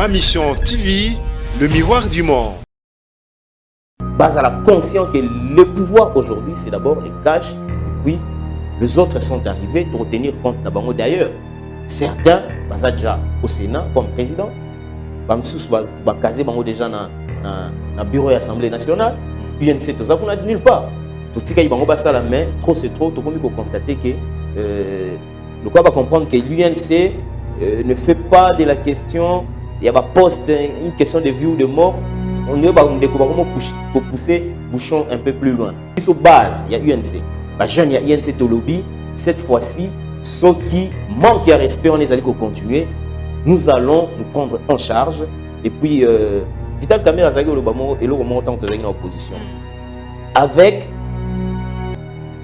Mission TV, le miroir du monde. Bazala conscient que le pouvoir aujourd'hui, c'est d'abord les cash, et puis les autres sont arrivés pour tenir compte d'abord. D'ailleurs, certains, bazala déjà au Sénat comme président, bamsous basé déjà dans le bureau de l'Assemblée nationale, UNC, tout ça qu'on a nulle part. Tout ce qui est basala, mais trop c'est trop, tout le monde peut constater que le quoi va comprendre que l'UNC ne fait pas de la question, il y a pas poste une question de vie ou de mort. On est pour pousser bouchon un peu plus loin. Sur base, il y a UNC. Les jeunes, il y a UNC Tolobi. Cette fois-ci, ceux qui manquent de respect, on les allait continuer. Nous allons nous prendre en charge. Et puis, Vital Kamerhe a et le remontant de l'opposition. Avec,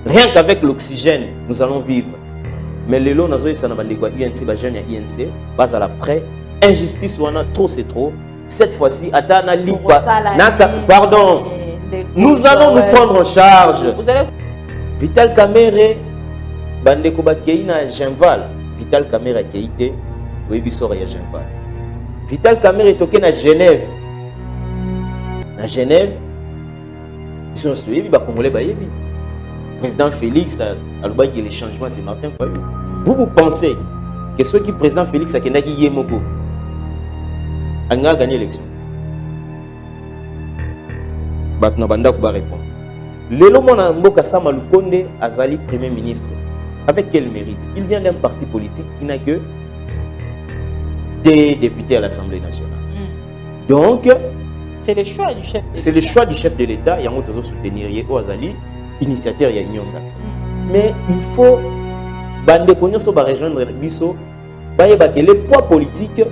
rien qu'avec l'oxygène, nous allons vivre. Mais les lots, nous avons dit UNC, les jeunes, il y a UNC. Base à l'après, injustice, on a trop, c'est trop. Cette fois-ci, pardon, nous allons nous prendre en charge. Vital Kamerhe, Bandeko Bakeina Genval, Vital Kamerhe qui a été, oui, Bissora ya Genval. Vital Kamerhe est toqué à Genève. À Genève, ils sont suivis, bah Congolais bayebi. Président Félix a dit que les changements c'est Martin Fayulu. Vous pensez que ceux qui président Félix a Kenaki Yemoko a gagné l'élection. Batna Banda va répondre. Lelo Mona Mboka Sama Lukonde Azali Premier ministre. Avec quel mérite? Il vient d'un parti politique qui n'a que des députés à l'Assemblée nationale. Donc, c'est le choix du chef de l'État. C'est le choix du chef de l'État. Il y a un soutenir au Azali, initiateur, il y a Union Sacrée. Mais il faut Bande Konyoso va rejoindre Bisso. Que le poids politique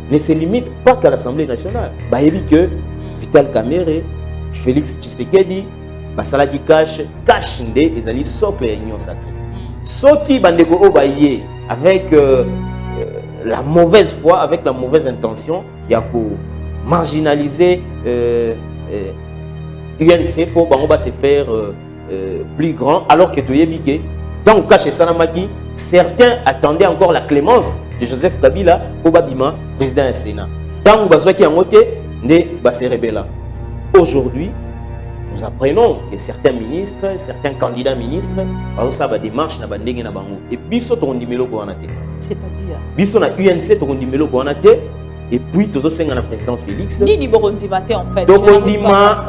ne se limite pas qu'à l'Assemblée nationale. Bayebi que Vital Kamerhe, Félix Tshisekedi, Basalaki Cash Nde, ezali socle ya Union Sacrée. Soki bandeko obaye avec la mauvaise foi, avec la mauvaise intention, il y a pour marginaliser UNC pour bango se faire plus grand, alors que toyebi que dans le cas chez Sanamaki, certains attendaient encore la clémence de Joseph Kabila au Babima, président du Sénat. Tant que Bazouaki a monté, ne se rebelle. Aujourd'hui, nous apprenons que certains ministres, certains candidats ministres, ont des démarches na bandenge na bango. Et puis, ils ont numéro pour c'est-à-dire ils ont UNC ont numéro pour et puis tous ont le président Félix. Ni Borondimate en fait. Tokondima.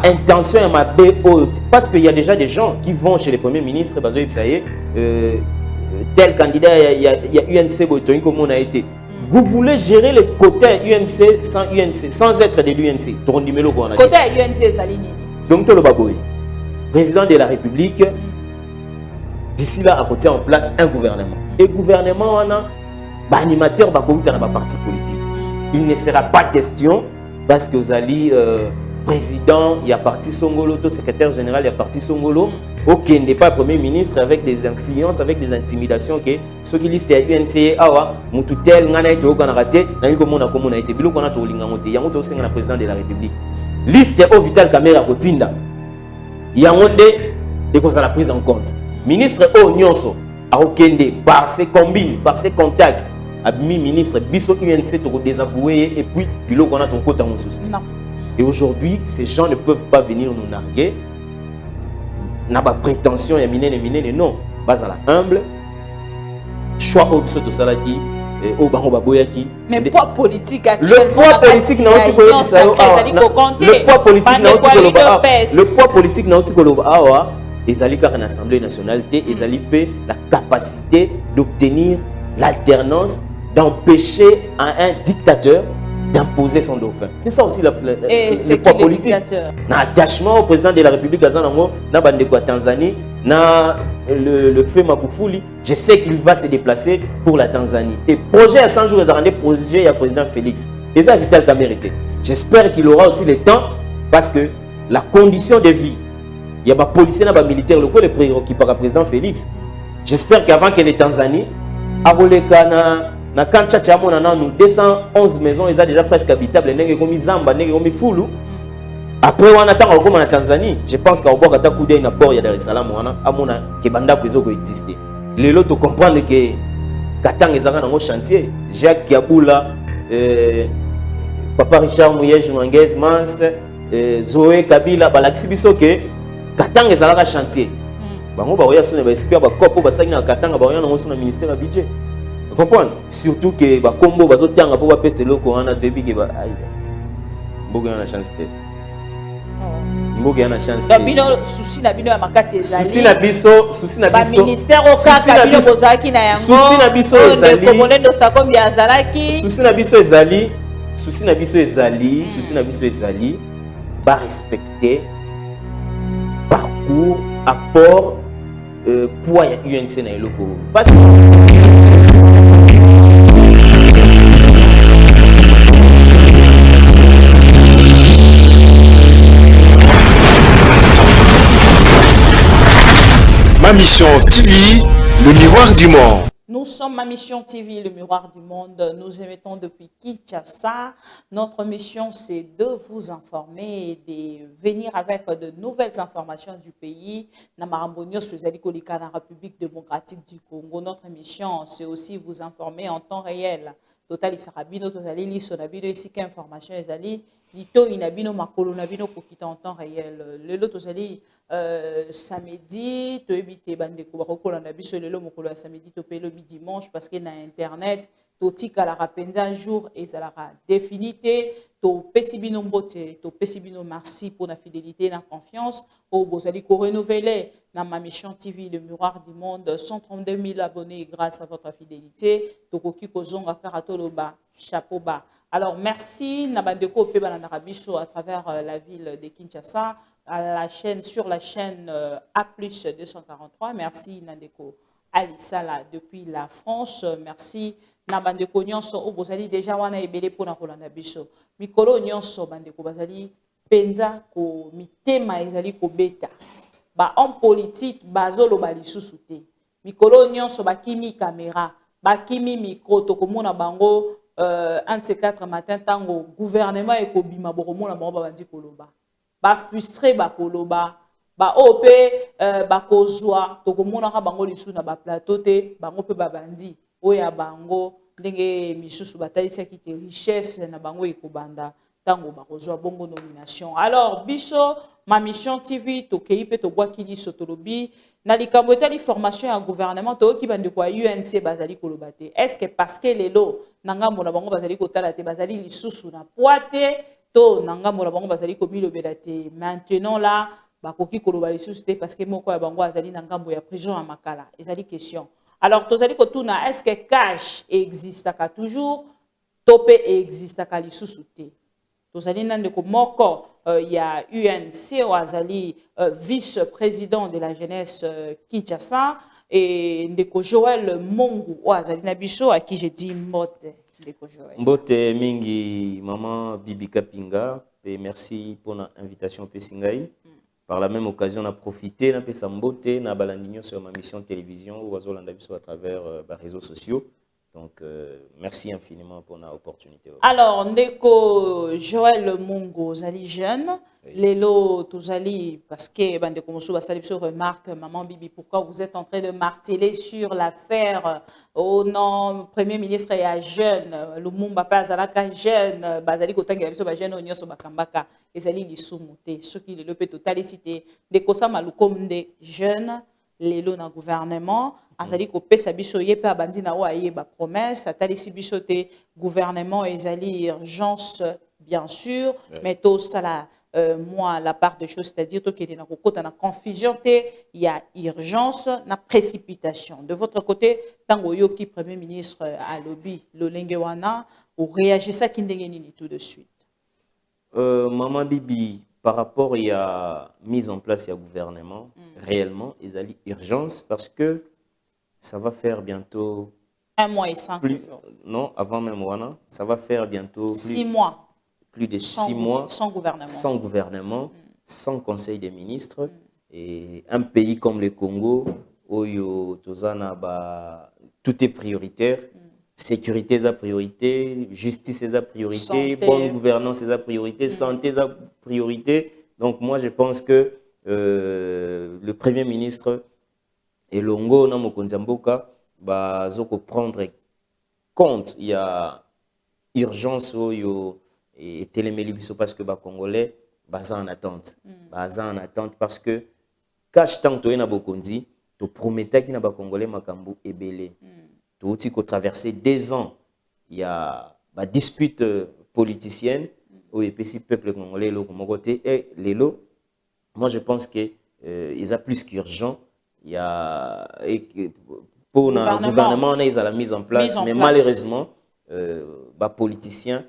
Intention ma parce qu'il y a déjà des gens qui vont chez les premiers ministres, tel candidat, il y a UNC, comme on a été. Vous voulez gérer les quotas UNC, sans être de l'UNC. Quotas UNC, Salini. Donc, le Baboy, président de la République, d'ici là, a côté en place un gouvernement. Et le gouvernement, on a animateur, parti politique. Il ne sera pas question, parce que vous allez. Président, il y a parti Songolo, secrétaire général, il y a parti Songolo. Ok, n'est pas premier ministre avec des influences, avec des intimidations. Que ceux qui listent UNC, Awa, Moututel, Nganaïte, Okanarate, Nanikomona, Komonaïte, Bilokona, Tolingamote, Yamoto, c'est le président de la République. Liste au Vital Kamerhe Kotinda. Yamonde, et qu'on a la prise en compte. Ministre O Nyonso, Aokende, par ses combines, par ses contacts, Abimi ministre, Bisso UNC, Toko désavoué, et puis Bilokona, ton côté en souci. Non. Et aujourd'hui, ces gens ne peuvent pas venir nous narguer. N'a pas prétention, il y a mine, non. Bas à la humble. Choix au Bisoto Salaki, au Barobaboyaki. Mais poids politique actuellement. Le poids politique n'a pas le poids politique n'a pas les alliés car en Assemblée nationale, ils allaient la capacité d'obtenir l'alternance, d'empêcher à un dictateur d'imposer son dauphin. C'est ça aussi le poids politique. L'attachement au président de la République, na Bandeko Tanzanie, na le fait Magufuli, je sais qu'il va se déplacer pour la Tanzanie. Et projet à 100 jours, il y a projet à président Félix. Et ça, Vital Kamerhe. J'espère qu'il aura aussi le temps parce que la condition de vie, il y a des policiers et des militaires locaux, les préoccupés par le président Félix. J'espère qu'avant que les Tanzanie, na kancha chamo na nous 211 maisons ils ont déjà presque habitables ndenge comme Zamba ndenge comme Fulu. Après on attend comme en Tanzanie, je pense qu'au bout ata coup na port ya Dar es Salaam on a amona ke banda ko ezoko exister. Lelo to comprendre que katanga ezanga nango chantier Jacques Kiabula Papa Richard Mouyej Manguez Mans Zoé Kabila balakisi biso ke katanga ezalaka chantier bango baoya sona ba espère ba kopo basangi na katanga baoya nango sona ministère ya budget. Vous comprenez? Surtout que ba combo bazotanga po ba pese loko wana tebi ke ba ai mbogo yana chance te mbogo yana chance te bino souci na bino ya makasi ezali souci na ba biso ministère okaka bino bozalaki na yango souci na biso ezali ko molendo sakombi azalaki souci na biso ezali ba respecter parcours apport poids ya UNC na eloko parce que Ma Mission TV, le miroir du monde. Nous sommes Ma Mission TV, le miroir du monde. Nous émettons depuis Kinshasa. Notre mission, c'est de vous informer et de venir avec de nouvelles informations du pays. Namarambonio, Suzali-Kolika, la République démocratique du Congo. Notre mission, c'est aussi vous informer en temps réel. Total Isarabino, Totali Lisonabino, ici qu'information est Lito inabino makolo nabino kokita en temps réel. Le lot tozali samedi to ebite bande ko bakola na biso lelo mokolo ya samedi to pe lobi dimanche parce que na internet to tika la rapenza jour et ça la définité to pesibino mbote to pesibino merci pour la fidélité et la confiance au bozali ko renouveler na Ma Mission TV le miroir du monde 132 000 abonnés grâce à votre fidélité to koki kozonga karatoloba chapeau bas. Alors, merci Nabandeko Peba Narabiso à travers la ville de Kinshasa, sur la chaîne A+243. Merci Nandeko Alisala depuis la France. Merci Nabandeko Nyonso Obozali déjà wana ebele pona kolanda biso. Mikolo Nyonso Bandeko Bazali penza ko mitema ezali ko beta. Ba homme politique bazolo bali susute. Mikolo Nyonso bakimi caméra, bakimi micro to komona bango un de ces 4 matins, tango gouvernement et kobima boromona bango bandi koloba ba frustré ba koloba ba op ba kozwa to komona ka bango lisu na ba plateau te bango pe ba bandi oya bango ndenge misusu batalisa ki te richesse na bango ekobanda tango ba kozwa bongo nomination. Alors biso Ma Mission TV to keipe to bwakili sotolobi na likambo etali formation ya gouvernement to ki bande kwa UNC bazali kolobate. Est-ce que parce que lelo nangambo na bango bazali kotala te bazali lisusu na poate to nangambo na bango bazali komilobela te maintenant là bakoki koloba lisusu te parce que moko ya bango azali nangambo ya prison à Makala ezali question. Alors tozali kotuna est-ce que cash existe ka toujours tope existe ka lisusu te. Tozali nandeko moko il y a UNC Oazali vice-président de la jeunesse Kinshasa et ndeko Joël Mongu Oazali Nabiso à qui j'ai dit Mbote ndeko Joël. Mbote mingi maman Bibi Kapinga et merci pour l'invitation Pessingai. Par la même occasion on a profité na pesa Mbote na balandinyo sur Ma Mission télévision ou azolanda biso à travers les réseaux sociaux. Donc, merci infiniment pour l'opportunité. Alors, ndeko Joël Mongo, zali jeune, oui. Lelo tozali parce que bande komoso basali biso remarque maman Bibi pourquoi vous êtes en train de marteler sur l'affaire au nom premier ministre et jeune Lumumba pa zalaka jeune bazali kotangela biso ba jeune onyoso bakambaka ezali lisumu te soki lelo pe totalicité ndeko sama lukomde jeune lelo na gouvernement azali ko pesa biso yepe abandi na wa yeba promesse atalisi biso te gouvernement ezali urgence bien sûr mais to sala moi la part des choses c'est-à-dire to kele na kokota na confusion te il y a urgence na précipitation de votre côté tango yoki premier ministre à lobby lolenge wana ou réagissa kindenge nini tout de suite maman Bibi par rapport il y a mise en place il y a gouvernement réellement ils allaient urgence parce que ça va faire bientôt 1 mois et 5 jours. Non, avant même Wana, ça va faire bientôt 6 mois. Plus de 6 mois sans gouvernement. Sans gouvernement, sans conseil des ministres et un pays comme le Congo Oyo Tozana ba tout est prioritaire. Sécurité est la priorité, justice est la priorité, santé. Bonne gouvernance est la priorité, santé est la priorité. Donc moi je pense que le Premier ministre et Longo na Mokonzi Mboka bazoko prendre compte, il y a urgence et téléméli biso parce que les Congolais sont en attente. En attente parce que cash tant que na bokondi, to promettait qu'il na ba Congolais makambu ebele. To outi ko traverser 2 ans, il y a ba dispute politicienne au EPC peuple congolais lo comme côté et lelo. Moi je pense que ils a plus qu'urgent. Il y a pour le gouvernement ils a la mise en place, mais malheureusement ba politiciens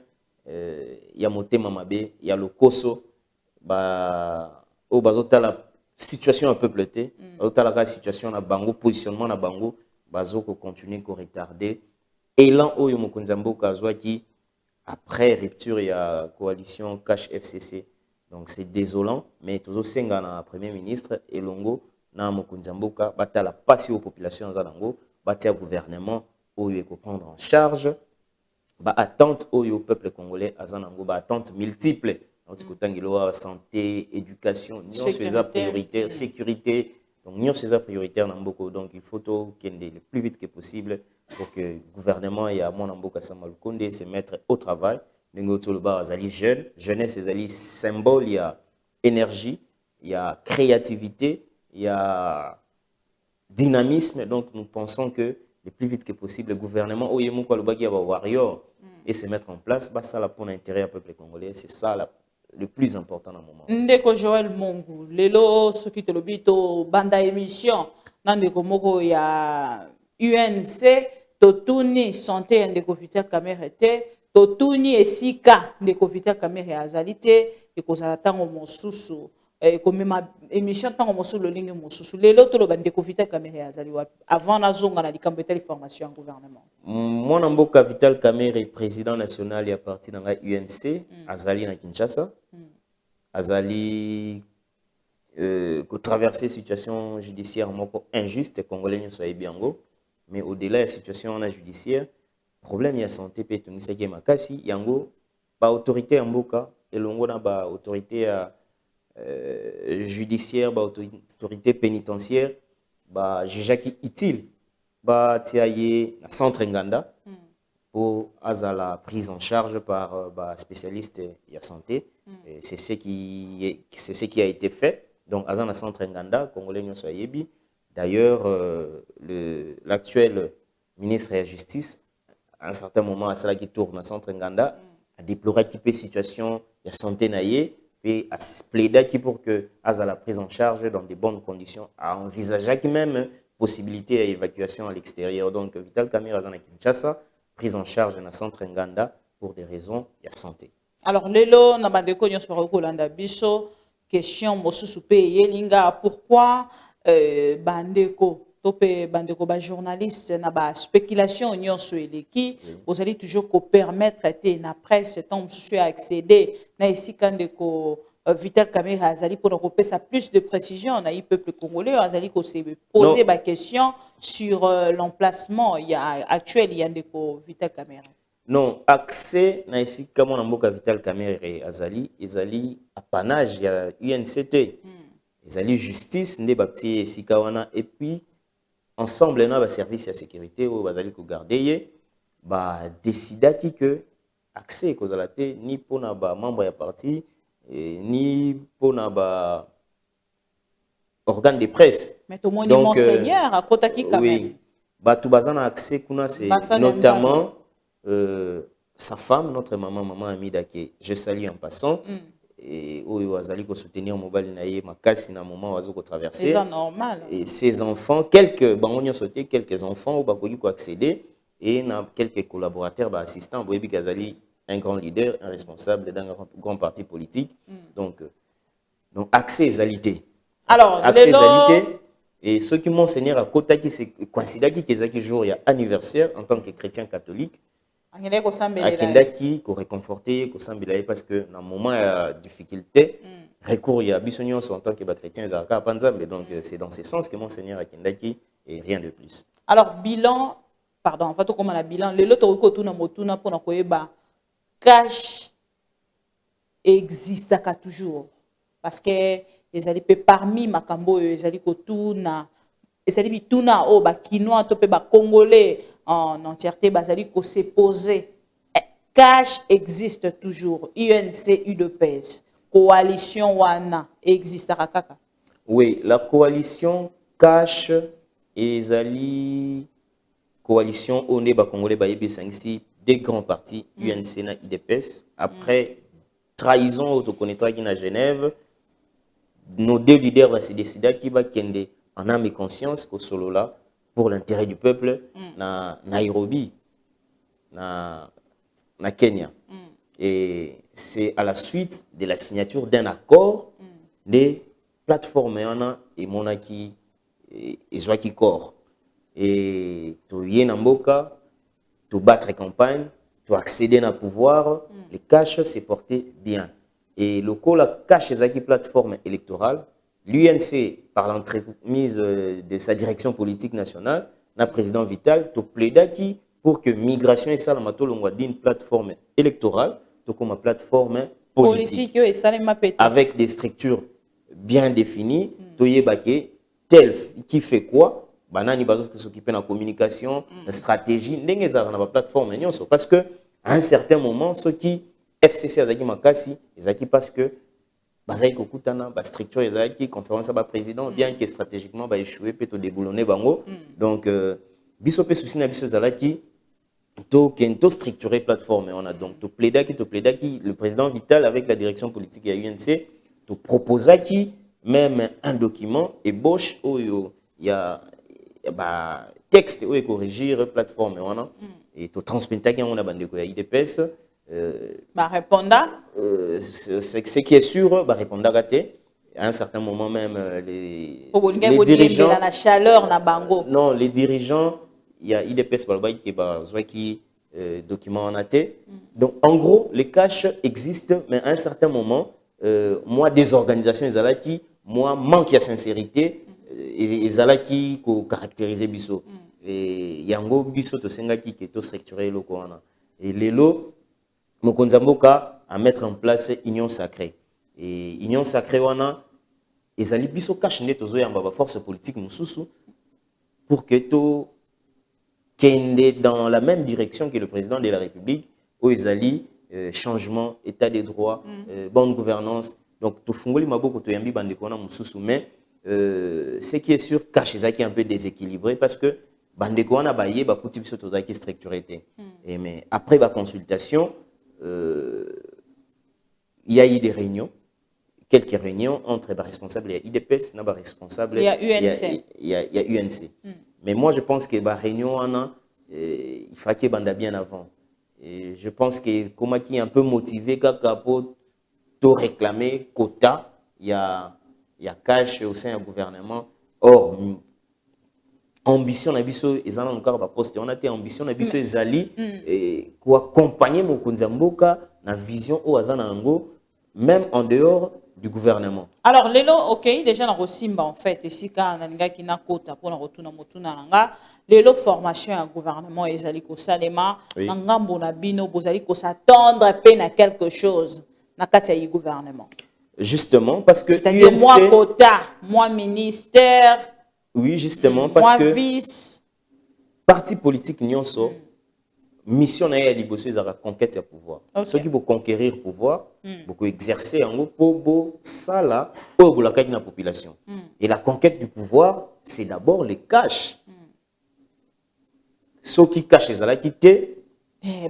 il y a Motema Mabe, il y a le Koso, au bazota la situation un peu bleutée, la situation na bango, positionnement na bango, bazo ko continuer ko retarder. Élan oyo mokonzambo kazwa qui après rupture il y a coalition Cash FCC. Donc c'est désolant, mais toujours senga na premier ministre Elongo na mokonzamboka batala passer aux populations zanango, batia gouvernement oyo ko prendre en charge. Attente au peuple congolais azanango attente multiple santé éducation nous faisons prioritaire sécurité donc nous faisons prioritaire donc il faut qu'il le plus vite que possible pour que le gouvernement et à mon amboka Samalukonde se mettre au travail jeunesse c'est symbole il y a énergie il y a créativité il y a dynamisme donc nous pensons que le plus vite que possible le gouvernement warrior et se mettre en place, ça là pour l'intérêt du peuple congolais, c'est ça le plus important dans le moment. Ndeko Joël Mongu, lelo ce qui te le bito banda émission, nandeko moko ya UNC, totuni santé ndeko Vital Kamerhe te, totuni esika ndeko Vital Kamerhe azalité, et kozala tango mosusu. Comme ma émission tant que le ligne mosusu lelo to lo bande ko Vital Kamerhe azali wapi avant na zonga na likambo telle formation en gouvernement moi namboka Vital Kamerhe président national et à partir dans la UNC azali na Kinshasa azali ko traverser situation judiciaire moko injuste congolais nyo so ebiango mais au-delà de la situation na judiciaire problème ya santé pe tungisa ke makasi yango ba autorité ya mboka elongo na ba autorité ya judiciaire, autorité pénitentiaire, juge qui utile, tiaye na centre Nganda pour la prise en charge par spécialiste de la santé. C'est ce qui a été fait. Donc, à la centre Nganda, Congolais n'y soyez bi. D'ailleurs, l'actuel ministre de la Justice, à un certain moment, à cela qui tourne à centre Nganda, a déploré qu'il y ait situation de santé naïe. Et à plaider qui pour que à la prise en charge dans de bonnes conditions, à envisager qui même possibilité d'évacuation à l'extérieur. Donc Vital Kamerhe à Kinshasa, prise en charge dans le centre Nganda pour des raisons de santé. Alors lelo na bandeko nyonso bakolanda biso question mosusu pe yelinga pourquoi bandeko topé bandeko ba journaliste na ba spéculation nyonso eleki vous allez toujours ko permettre te na presse tant mosusu à accéder na esika ndeko Vital Kamerhe azali pour repérer plus de précision na peuple congolais azali ko se poser ba question sur l'emplacement actuel il y a ndeko Vital Kamerhe. Non, accès na esika mon mboka Vital Kamerhe azali ezali apanage ya UNCT. Ezali justice nde bapti esika wana et puis ensemble na ba service de sécurité ou bazali ko garder décida que accès kozala te ni pona ba membre ya parti ni pona ba organe de presse. Mais tout le monde est monseigneur à Kotaki quand même. Oui, tout bazana accès kuna c'est notamment sa femme, notre maman Amida que je salue en passant. Et où azali ko soutenir mobile na ye makasi na moment wazo ko traverser. C'est normal. Et ses enfants, quelques bangonio sauté quelques enfants au bakoki ko accéder et na quelques collaborateurs assistants boyebi kazali un grand leader, un responsable d'un grand parti politique. Donc accès égalité. Alors accès égalité et ceux qui monseigneur à Kota qui c'est considère qui ezaki jour il y a anniversaire en tant que chrétien catholique. Akendaki ko réconforter ko sambela parce que dans moment de difficulté recours il y a bisonnion en tant que chrétien ezaka panzambe donc c'est dans ce sens que monseigneur Akendaki et rien de plus. Alors bilan pardon en fait comme un bilan le loto ko tuna motuna pour na koyeba cash existe toujours parce que les alliés parmi makambo les alliés ko tuna ezali bituna o ba kinois to pe ba congolais en entièreté, bazali ko se poser. Cash existe toujours. UNC, UDPS. Coalition Wana existe à Kaka. Oui, la coalition Cash et Zali coalition Oneba Congolais Bayebi Sangsi, des grands partis, UNC na IDPS. Après trahison, on connaîtra qui na Genève, nos deux leaders vont se décider qui va kende en âme et conscience au solo là pour l'intérêt du peuple na Nairobi, na Kenya. Et c'est à la suite de la signature d'un accord des plateformes et Monaki et Zwaki Corps. Et tu y Namboka, tu battre campagne, tu accéder à pouvoir, les cash s'est porté bien. Et le col a caché les plateformes électorales. L'UNC, par l'entremise de sa direction politique nationale, le président Vital, tu plaidé pour que migration et salamato d'une plateforme électorale, comme une plateforme politique avec des structures bien définies, tel qui fait quoi, banani bazo qui s'occupe de la communication, la stratégie, la plateforme parce que à un certain moment ceux qui FCC azaki makasi, ezaki parce que bazaki kokutana ba structure ezaki conférence à ba président bien que stratégiquement ba échouer peut déboulonner bango. Donc biso pe souci na biso zalaki to structurer plateforme on a donc to plaider qui le président Vital avec la direction politique de l'UNC to proposer qui même un document ébauche où il y a texte où il corrigir plateforme on a et to transmettre qui on a bandeko ya IDPS répondant ce qui est sûr répondant raté à un certain moment même les dirigeants la chaleur na bango non les dirigeants il y a IDPS qui document en AT. Donc en gros les caches existent mais à un certain moment moi des organisations qui moi manque de sincérité et qui caractérise biso et yango biso to senga qui to structurer le corona et les lots mokonzamboka à mettre en place union sacrée et union sacrée wana ezali biso cache nde tozo yamba ba force politique mususu pour que to kende dans la même direction que le président de la République où ezali changement état des droits bonne gouvernance donc to fungoli maboko to yambi bande kona mususu mais ce qui est sûr cache ezaki un peu déséquilibré parce que bande kona baye ba kuti biso tozaki structuré et mais après la consultation il y a eu des réunions, quelques réunions entre les responsables et IDPS, les responsables il y a UNC. Il y a UNC. Mais moi, je pense que les réunions, il faut qu'il y ait bien avant. Et je pense que comme qui est un peu motivé, pour tout réclamer, quota, il y a cash au sein du gouvernement. Or, ambition na biso ezana encore ba poste on a été ambition na biso ezali ko accompagner Mokonzamboka na vision au azana ngo même en dehors du gouvernement. Alors lelo OK déjà na Rosimba en fait ici ka naninga kina kota pour na rotuna motuna nanga lelo formation à gouvernement ezali ko salema ngambo na bino bozali ko s'attendre peine à quelque chose na kati ya gouvernement. Justement parce que c'est-à-dire moi quota, moi ministère. Oui, justement, parce que vice. Parti politique nyonso, mission na ya liboso za la conquête du pouvoir. Ceux qui veulent conquérir le pouvoir, beaucoup exercer en gros ça là, pour la la population. Et la conquête du pouvoir, c'est d'abord les cash. Ceux qui cachent les ala quitté.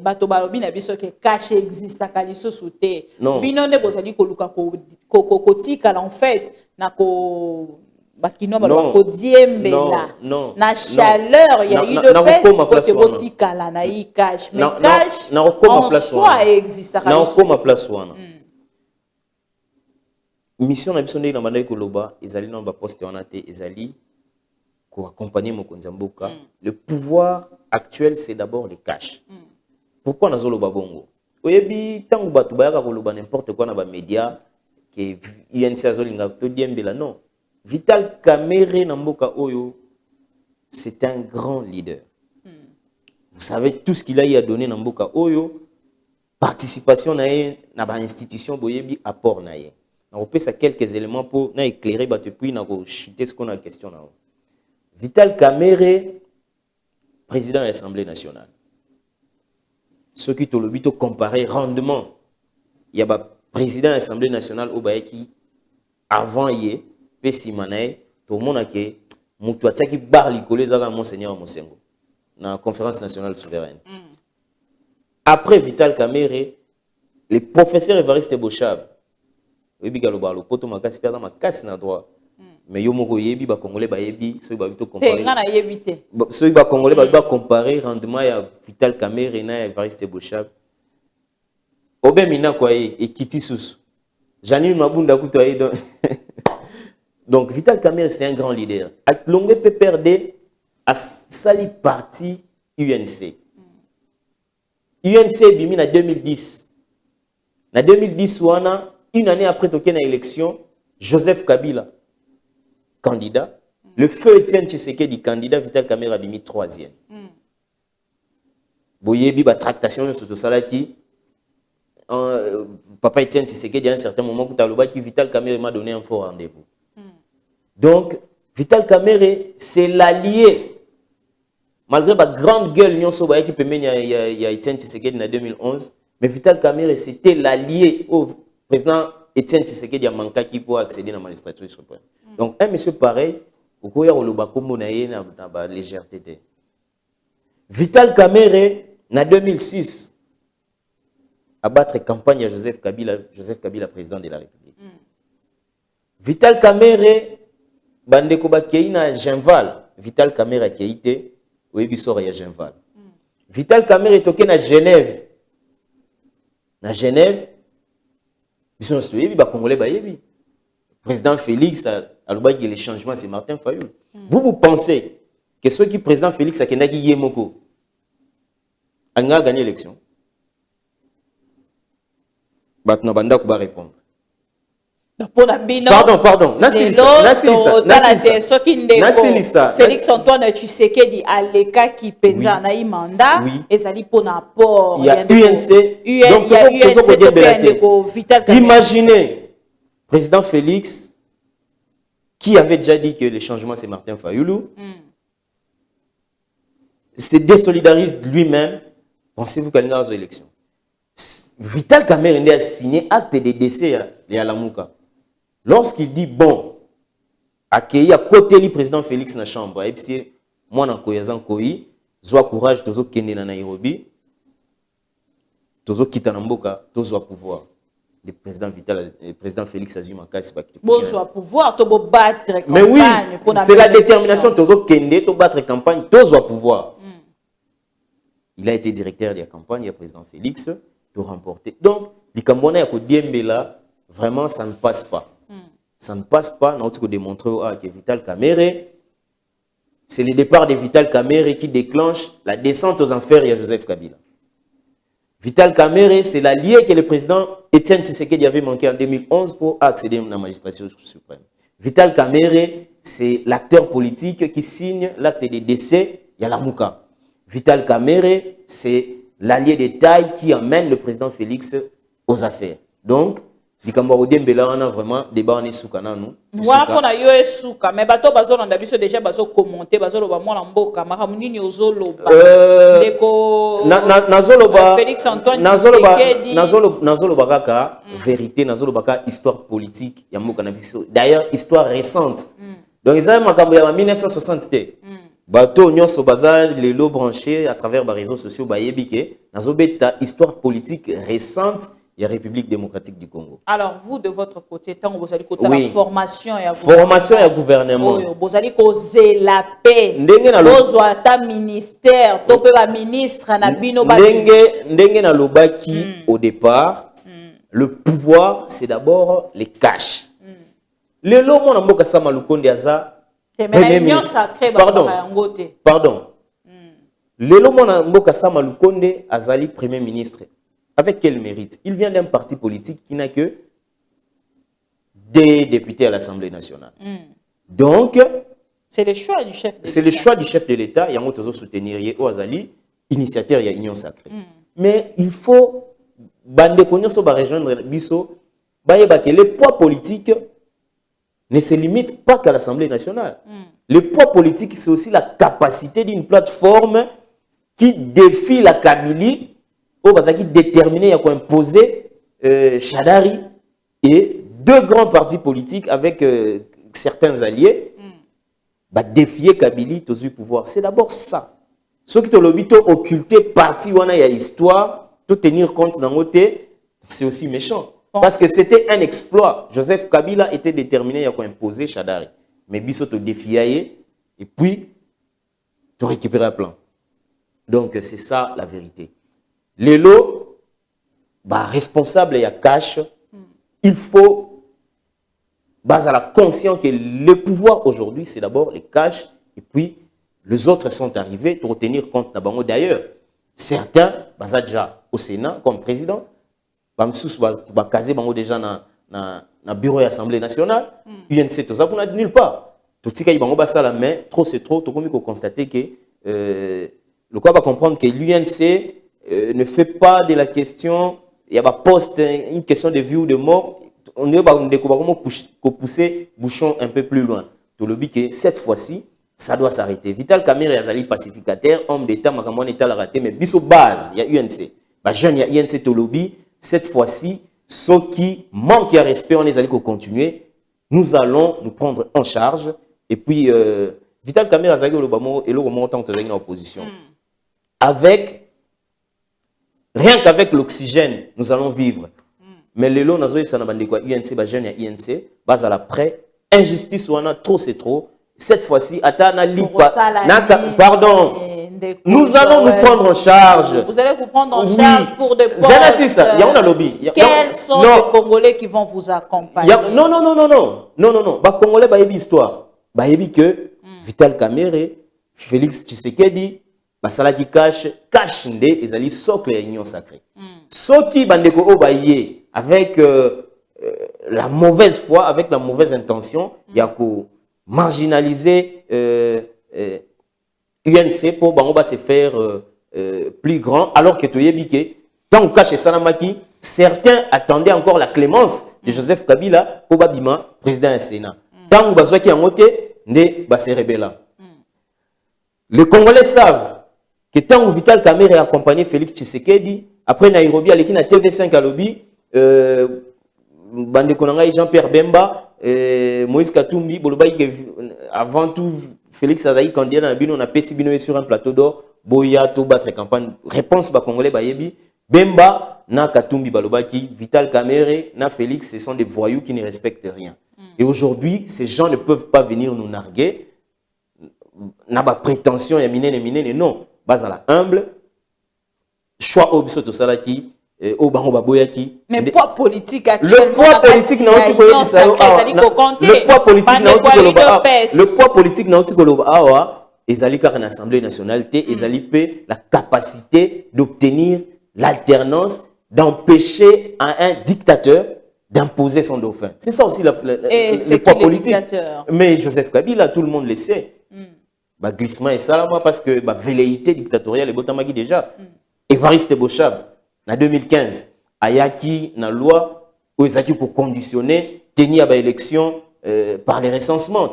Bato balobi na biso que cash existe à lisusu te. Non. Bino ne bozali ko luka ko tika en fait na ko bakino baloko diembela na chaleur il y a eu de peste côté botikala na i cash mais cash en soi existe à na ko ma place wana mission na biso ndenge na bandai koloba ezali na ba poste wana te ezali ko accompagner Mokonzamboka le pouvoir actuel c'est d'abord les cash pourquoi nazoloba bongo oyebi tango batu bayaka koloba n'importe quoi na ba média que UNC azolinga to diembela non Vital Kamerhe Namboka Oyo, c'est un grand leader. Vous savez tout ce qu'il a eu à donner Namboka Oyo, participation na institution boyebi apport na ye. On peut ça quelques éléments pour éclairer depuis na chuter ce qu'on a question là. Vital Kamerhe président de l'Assemblée nationale. Ce qui te le but comparer rendement. Il y a un président de l'Assemblée nationale au qui avant hier, Pessimanae, tout le monde a qui Moutouatia qui barre les à Monseigneur Mosengo dans la conférence nationale souveraine. Après Vital Kamerhe, le professeur Évariste Bochab, oui, Galoba, le poteau m'a cassé dans ma casse na droit. Mais yo moko yebi ba congolais ba yebi, ceux ba bito comparer. Ceux ba congolais ba comparer rendement ya Vital Kamerhe na Évariste Bochab. Obe mina kwa e kiti sous. Janine Mabunda kutoye donc donc Vital Kamerhe c'est un grand leader. A longue peut perdre à sali parti UNC. UNC bimi na 2010. Na 2010 wana une année après toke na élection Joseph Kabila candidat, le feu Étienne Tshisekedi candidat, Vital Kamerhe a bimi 3e. Boyebi ba tractation sur tout ça là qui papa Étienne Tshisekedi à un certain moment qui Vital Kamerhe m'a donné un faux rendez-vous. Donc Vital Kamerhe c'est l'allié malgré la grande gueule Nyon Sobaye qui peut mener à Étienne Tshisekedi en 2011, mais Vital Kamerhe c'était l'allié au président Étienne Tshisekedi a manqué qui pour accéder à la magistrature suprême. Donc un monsieur pareil, pourquoi il y a le bakombo na na légèreté. Vital Kamerhe en 2006 a battre campagne à Joseph Kabila président de la République. Vital Kamerhe bandeko bakei na Genval, Vital Kamerhe a keité oui bisora ya Genval. Vital Kamerhe toké na Genève. Na Genève ils sont suivis ba congolais ba yebi. Président Félix a dit que les changements c'est Martin Fayulu. Vous pensez que ceux qui président Félix a kendaki yemoko a gagné l'élection? Maintenant banda ko ba répondre. Pardon. Félix Antoine Tshisekedi a l'éca qui penza na mandat et ça dit pour apport. Il y a UNC. Imaginez président Félix qui avait déjà dit que les changements c'est Martin Fayulu. Se désolidarise lui-même. Pensez-vous qu'il y a une élection? Vital Kamerhe a signé acte de décès à Lamuka. Lorsqu'il dit bon, accueillir à côté du président Félix na chambre, et puis moi na koyazan koyi, zoa courage tozo kende na Nairobi, tozo kita na mboka, tozo pouvoir. Le président Félix Azuma Kassi ba. Bozo pouvoir, to battre campagne. Mais oui, c'est la détermination tozo kende, to battre campagne, tozo pouvoir. Il a été directeur de la campagne, le président Félix, de remporter. Donc, les Cambodgiens qui Diembela, vraiment, ça ne passe pas. Ça ne passe pas. Nous avons démontré que Vital Kamerhe, c'est le départ de Vital Kamerhe qui déclenche la descente aux enfers de Joseph Kabila. Vital Kamerhe, c'est l'allié que le président Étienne Tshisekedi avait manqué en 2011 pour accéder à la magistrature suprême. Vital Kamerhe, c'est l'acteur politique qui signe l'acte de décès de Lamuka. Vital Kamerhe, c'est l'allié de taille qui amène le président Félix aux affaires. Donc, les Cambodgiens on a vraiment débat en Soukana nous. Voilà qu'on a eu Souka, mais bateau bazo on a vu déjà bazo commenter bazo loba moi lamboka maramunini ozoloba. Deko nazoloba Félix Antoine Tshisekedi nazoloba kaka vérité nazoloba kaka histoire politique ya mboka na biso. D'ailleurs histoire récente. Donc ils avaient makambo ya 1960. Bateau nyonso baza lelo branché à travers les réseaux sociaux ba yebike nazobeta histoire politique récente. La République démocratique du Congo. Alors, vous, de votre côté, tant que vous allez côté la formation et la gouvernement. Vous allez causer la paix. Vous avez ministère, vous avez ministre, au départ, le pouvoir, c'est d'abord les cash. Le lomo na mboka sama lukonde aza. Pardon. Le lomo na mboka sama lukonde azali premier ministre. Avec quel mérite? Il vient d'un parti politique qui n'a que des députés à l'Assemblée nationale. Donc, c'est le choix du chef de l'État. C'est le choix du chef de l'État. Il y a un soutenir au Azali, initiateur, il y a Union Sacrée. Mais il faut rejoindre Bisso, que le poids politique ne se limite pas qu'à l'Assemblée nationale. Le poids politique, c'est aussi la capacité d'une plateforme qui défie la Kabylie, au qui déterminé à imposer Shadari et deux grands partis politiques avec certains alliés, défier Kabylie au pouvoir. C'est d'abord ça. Ce qui te l'obite occulté parti où il y a histoire, tout tenir compte d'un côté, c'est aussi méchant. Parce que c'était un exploit. Joseph Kabila était déterminé à imposer Shadari. Mais Bisso te défiait et puis tu récupères le plan. Donc c'est ça la vérité. Lélo, responsable et à cash, il faut à la conscience que le pouvoir aujourd'hui, c'est d'abord les cash et puis les autres sont arrivés pour tenir compte d'abord. D'ailleurs, certains, déjà au Sénat comme président, casé déjà dans le bureau de l'Assemblée nationale, UNC, tout ça, qu'on a nulle part. Tout ce qui est la main, trop c'est trop, tout le monde constater que le corps va comprendre que l'UNC ne fait pas de la question, il y a poste une question de vie ou de mort, on est comment pousser bouchon un peu plus loin. Tout le but que cette fois-ci, ça doit s'arrêter. Vital Kamerhe Azali pacificateur, homme d'État, makamon État l'a raté, mais biso base, il y a UNC. Jeune, il y a UNC Tolobi. Cette fois-ci, ceux qui manquent de respect, on les allait continuer. Nous allons nous prendre en charge. Et puis, Vital Kamerhe Azali Olobamo et le moment tant que tu es en opposition. Avec, rien qu'avec l'oxygène, nous allons vivre. Mais les lots, nous avons quoi UNC, jeune, il y a UNC, base à la près, injustice ou trop c'est trop. Cette fois-ci, Atana Lipa, pardon, nous allons nous prendre en charge. Vous allez vous prendre en charge pour des postes. C'est ça, il y a un lobby. Quels sont les Congolais qui vont vous accompagner? Non. Les Congolais, ils ont une histoire. Ils ont que Vital Kamerhe, Félix Tshisekedi, Basala qui cache ils allaient socle l'union sacrée. Ceux qui avec la mauvaise foi, avec la mauvaise intention, il y a que marginaliser UNC pour se faire plus grand, alors que tu tant que cache Sanamaki, certains attendaient encore la clémence de Joseph Kabila pour Babima, président du Sénat. Tant que qui a monté, ne se rebelle. Les Congolais savent que tant que Vital Kamerhe a accompagné Félix Tshisekedi, après Nairobi, à l'équipe TV5 à lobby, Bande Konanga Jean-Pierre Bemba, Moïse Katumbi, avant tout, Félix Azaï candidat on a PCB sur un plateau d'or, Boya, to battre campagne. Réponse ba Congolais Bayebi, Bemba, na Katumbi Balobaki, Vital Kamerhe, na Félix, ce sont des voyous qui ne respectent rien. Et aujourd'hui, ces gens ne peuvent pas venir nous narguer. N'a pas prétention, il y a mine, non. Bas à la humble, choix au biso to salaki, au bango baboyaki. Mais poids politique actuellement. Le poids politique n'a pas le poids politique n'a le poids politique n'a pas ils allaient car en Assemblée nationale, ils allaient la capacité d'obtenir l'alternance, d'empêcher un dictateur d'imposer son dauphin. C'est ça aussi le poids politique. Mais Joseph Kabila, tout le monde le sait. Glissement et ça, parce que velléité dictatoriale est botamagi déjà. Évariste Bochab, en 2015, Ayaki, na loi, où ils pour conditionner, tenir l'élection par les recensements.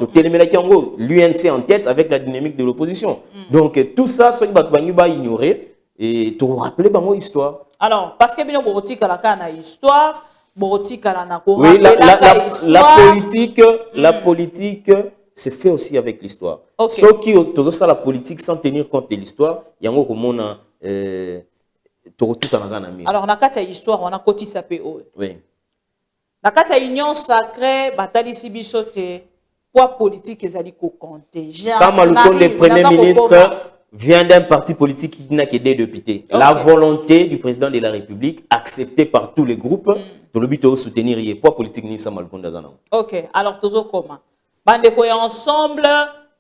L'UNC en tête avec la dynamique de l'opposition. Donc tout ça, ce qui va ignorer et te rappeler l'histoire. Alors, parce que bien Borotika la histoire, Borotika la oui, la politique c'est fait aussi avec l'histoire. Okay. Ceux qui ont la politique sans tenir compte de l'histoire, il y a un moment alors, dans la histoire, on a côté SAPO. Oui. Dans la union sacrée, Batali Sibisote, poids politique, ils allaient compter. Samaloukonde, le Premier ministre, vient d'un parti politique qui n'a que des députés. Okay. La volonté du président de la République, acceptée par tous les groupes, dans le but de soutenir le poids politique ni Samaloukonde. Ok, alors, tous comment? Bandeko ensemble,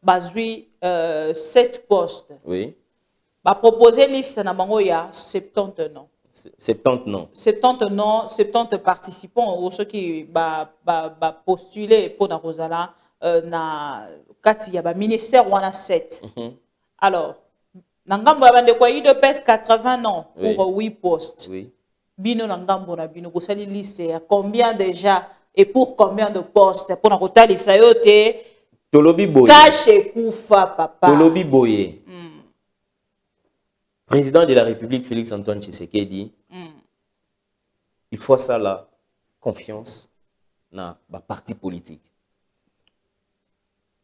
bazui 7 postes. Oui. Ba proposer liste na bango ya 70 noms. 70 noms. 70 noms, 70 participants ou ceux qui postuler pour na Rosala na kati ya ba ministère wana 7. Alors, nangambo ya bandeko de pèse 80 noms pour 8 postes. Oui. Bino nangambo na bino ko sali liste ya combien déjà et pour combien de postes pour na kota lisayote Tolobi boye. Cache kufa papa. Tolobi boye. président de la République, Félix Antoine Tshisekedi, il faut ça la confiance dans le parti politique.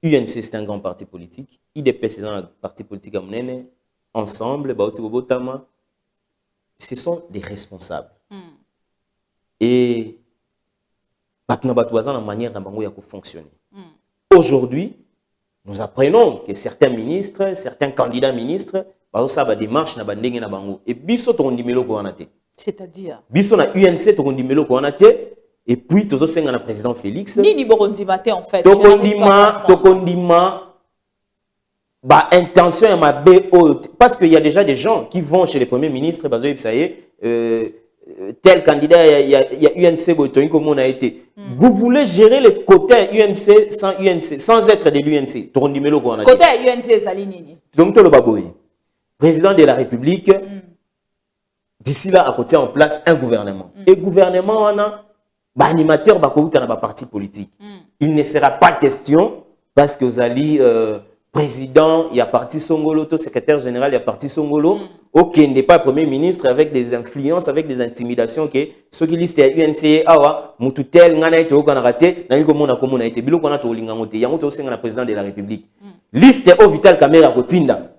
UNC, c'est un grand parti politique. IDP, c'est un parti politique ensemble, ce sont des responsables. Et la manière dont il faut fonctionner. Aujourd'hui, nous apprenons que certains ministres, certains candidats ministres, des démarches et biso to ndimelo ko anate. C'est-à-dire biso na UNC to ndimelo ko anate et puis tozo senga na président Félix. Nini borondimate en fait. Tokondima ba intention ya mabe parce qu'il y a déjà des gens qui vont chez les premiers ministres bazo yebsaye tel candidat il y a UNC botoyi comme on a été. Vous voulez gérer le côté UNC sans être de l'UNC. Tokondimelo ko anate. Côté UNC ezali nini? Donc to lo baboyi. Président de la République, d'ici là, à côté en place un gouvernement. Et gouvernement, on a animateur dans parti politique. Il ne sera pas question, parce que vous allez, président, il y a parti Songolo, secrétaire général, il y a parti Songolo, aucun n'est pas premier ministre avec des influences, avec des intimidations, que ceux qui listent UNC, awa, mututel, ngana ete okana raté, nani komona komona ete, bilo kona to lingangote, yangote osenga na président de la République. Liste au Vital Kamera Kotinda.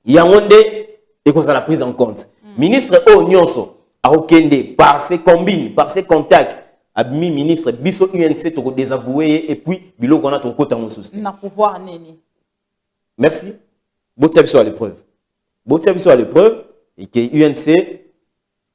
Yangonde et qu'on la prise en compte. Ministre Onyonso a okende par ses combines, par ses contacts, a mis ministre biso UNC to désavoué et puis bilo qu'on a ton côté en sous. Na pouvoir neni. Merci. Botia biso à l'épreuve. Botia biso à l'épreuve et que UNC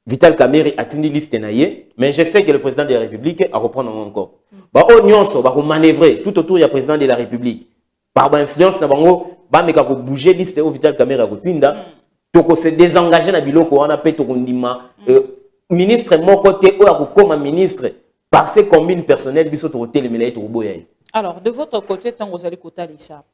Vital Kamerhe a tenu liste naie, mais je sais que le président de la République a reprendre encore. Ba Onyonso va manœuvrer tout autour du président de la République. Par influence na bango ba meka ko bouger liste au Vital Kamerhe a kotinda toko se désengager na biloko wana pe to kondima ministre mon côté o ko comme ministre par ses combines personnelles biso to telemela to boya. Alors de votre côté tant vous allez kotalisa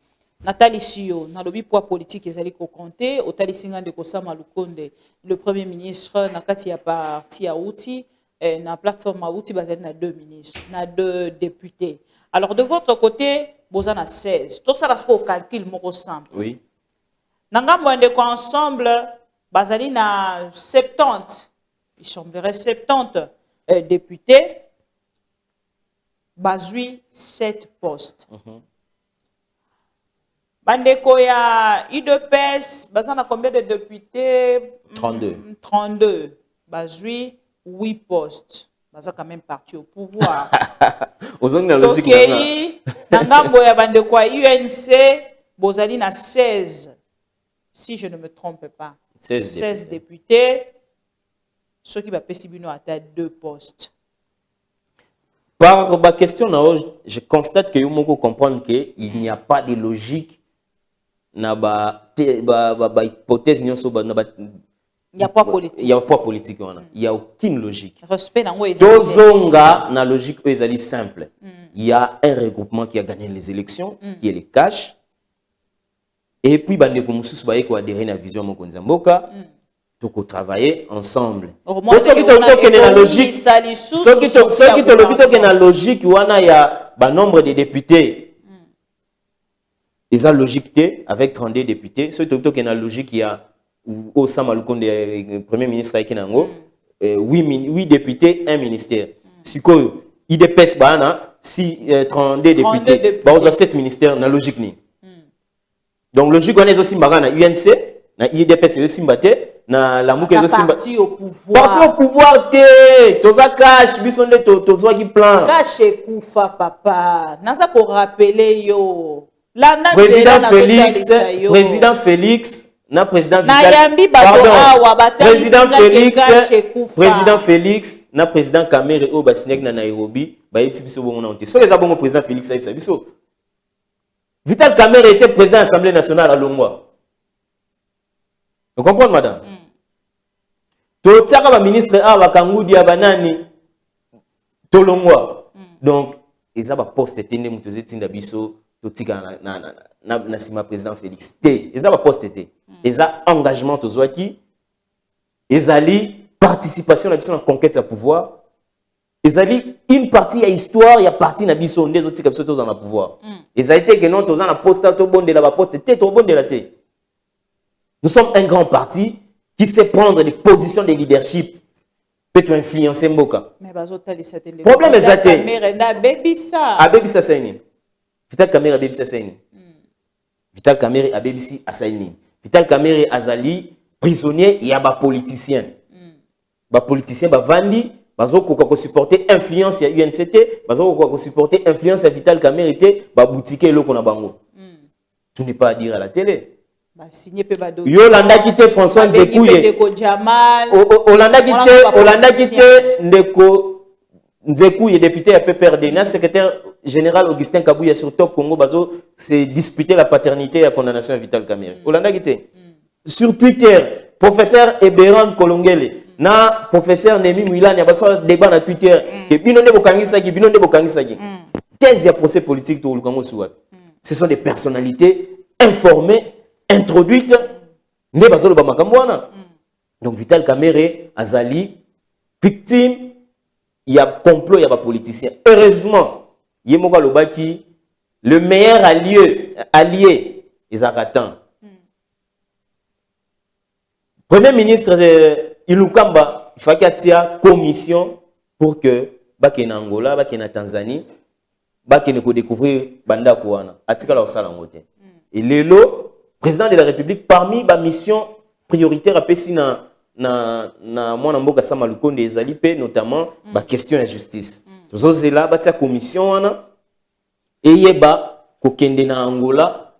Nathalie Sio na lobi poids politique ezali ko compter au talisinga de Kosama Lukonde le premier ministre na kati ya parti ya outi na plateforme ya outi bazali na deux ministres na deux députés. Alors de votre côté Bozana 16. Tout ça, c'est au calcul moko simple. Oui. Nangam Mwendeko ensemble, bazali na 70. Il semblerait 70 députés. Bazui 7 postes. Bandeko ya IDPS, bazana combien de députés? 32. 32. Bazui 8 postes. Baza quand même parti au pouvoir. Tokei, Nangambo ya bandeko ya UNC, bozali na 16, si je ne me trompe pas. 16 députés. Ceux qui va pesibino à 2 postes. Par ma question, je constate que vous comprendre qu'il n'y a pas de logique dans l'hypothèse. Il n'y a pas politique. Il n'y a pas politique. Il n'y a aucune logique. Respect dans la logique est simple. Il y a un regroupement qui a gagné les élections, qui est le cash. Et puis, il y a adhéré à la vision de Mokonzamboka. Donc, travailler ensemble. Ceux qui ont la logique, il y a un nombre de députés. Ils ont logique avec 32 députés. Ceux qui ont la logique, il y a au Samaloukonde, le premier ministre avec 8 députés, 1 ministère. Si il dépasse 32 députés, il y a 7 ministères, dans la logique. Donc, logique, on est aussi dans UNC, dans IDPS, aussi na la mouke parti au pouvoir. Parti au pouvoir, toza cash, bisonde toza qui plan. Cash koufa papa. Nasa ko rappeler yo. Président Félix, na président Président Félix, na président Kamerhe au Basinek na Nairobi, ba yipsi biso bongo na onté. So les abongo président Félix ayipsa biso. Vital Kamerhe était président de l'Assemblée nationale à Longwa. Vous comprenez, madame? Totsaka ba ministre a bakangudi ya banani tolongwa. Donc, ils ont poste tende mutoze tinda biso totika na sima président Félix. Ils ont poste ils ont engagement tozwaki. Ils ont participation na biso na conquête de pouvoir. Ils ont une partie à histoire, il y a partie na biso ndez otika biso toza na pouvoir. Ils ont été que non toza na poste to bonde la ba poste to bonde la té. Nous sommes un grand parti qui sait prendre des positions de leadership. Peut influencer Mboka. Mais le problème est ça. Abebisa Saini. Vital Kamerhe Abebisa Saini. Vital Kamerhe Abebisi Asaini. Vital Kamerhe Azali prisonnier et ba politicien. Ba politicien ba vandi bazoko ko supporter influence ya UNCT, bazoko ko supporter influence ya Vital Kamerhe te ba boutique eloko na bango. Tu n'es pas à dire à la télé. Yolanda quitté François Nzekouye. Olanda quitté Ndeko Nzekouye, député à PPRD, secrétaire général Augustin Kabouya sur Top Congo Bazo, c'est disputer la paternité et la condamnation à Vital Kamerhe. Olanda quitté. Sur Twitter, professeur Eberan Kolongele, na professeur Nemi Mouilan, il y a pas débat sur Twitter. Que binonde bokangisaki, binonde bokangisaki. Thèse ya procès politique to Lukango Souad. Ce sont des personnalités informées, introduite ne bazolo ba makamwana. Donc Vital Kamerhe azali victime, il y a complot, il y a pas politicien. Heureusement, yemoka lobaki le meilleur allié Izakatan. Premier ministre Ilukamba il faut qu'il y ait commission pour que bakena Angola, bakena Tanzanie, bakena ko découvrir banda kwana. Atikala osala ngote. Et lelo président de la République, parmi les missions prioritaires à Pessi na mwana mboka sama lukonde ezali pe notamment la question de la justice. Tous ces là batia commission wana eyeba kokende na Angola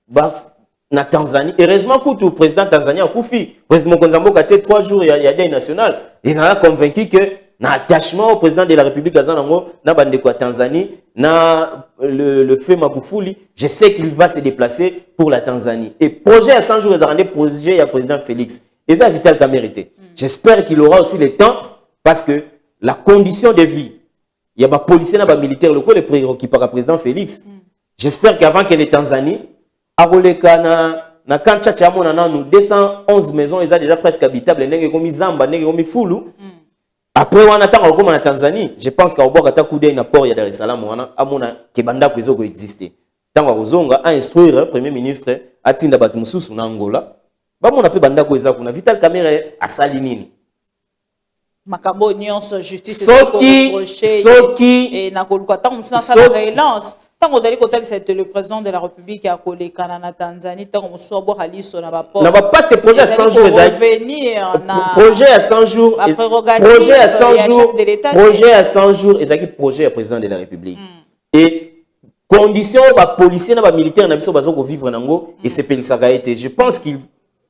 ba na Tanzanie. Heureusement que le président tanzanien a koufi. Président Konzamboka té 3 jours il y a deuil national. Il a convaincu que na attachement au président de la République Azanango na bande kwa Tanzanie na le fait Magufuli, je sais qu'il va se déplacer pour la Tanzanie. Et projet à 100 jours, il a rendu projet à président Félix. Et ça, Vital Kamerhe. J'espère qu'il aura aussi le temps parce que la condition de vie, il y a des policiers et des militaires locaux, les prérequis par le président Félix. J'espère qu'avant que les Tanzanie, à Roleka, na Kancha Chamona, nous 211 maisons, ils sont déjà presque habitables. Ils sont Zamba, ils sont Fulu. Après, on attend encore en Tanzanie. Je pense qu'au bord de la port de Dar es Salaam, on a Kebanda qui existe. Tant que a instruire le Premier ministre à Tinda Batmusus en Angola, on a pu Banda Kwezakuna. Vital Kamerhe a salinini. Makambo nyonso justice Soki et na kolukwa tant musina sala relance tant vous allez côté c'est le président de la République a collé Canada Tanzanie tant on soit boire aliso na ba port na ba parce que projet à 100 jours revenir na projet à 100 jours projet à 100 jours projet à 100 jours ezaki projet à président de la République et condition ba policiers na ba militaires na biso bazoko vivre nango et c'est pelisaka été je pense qu'il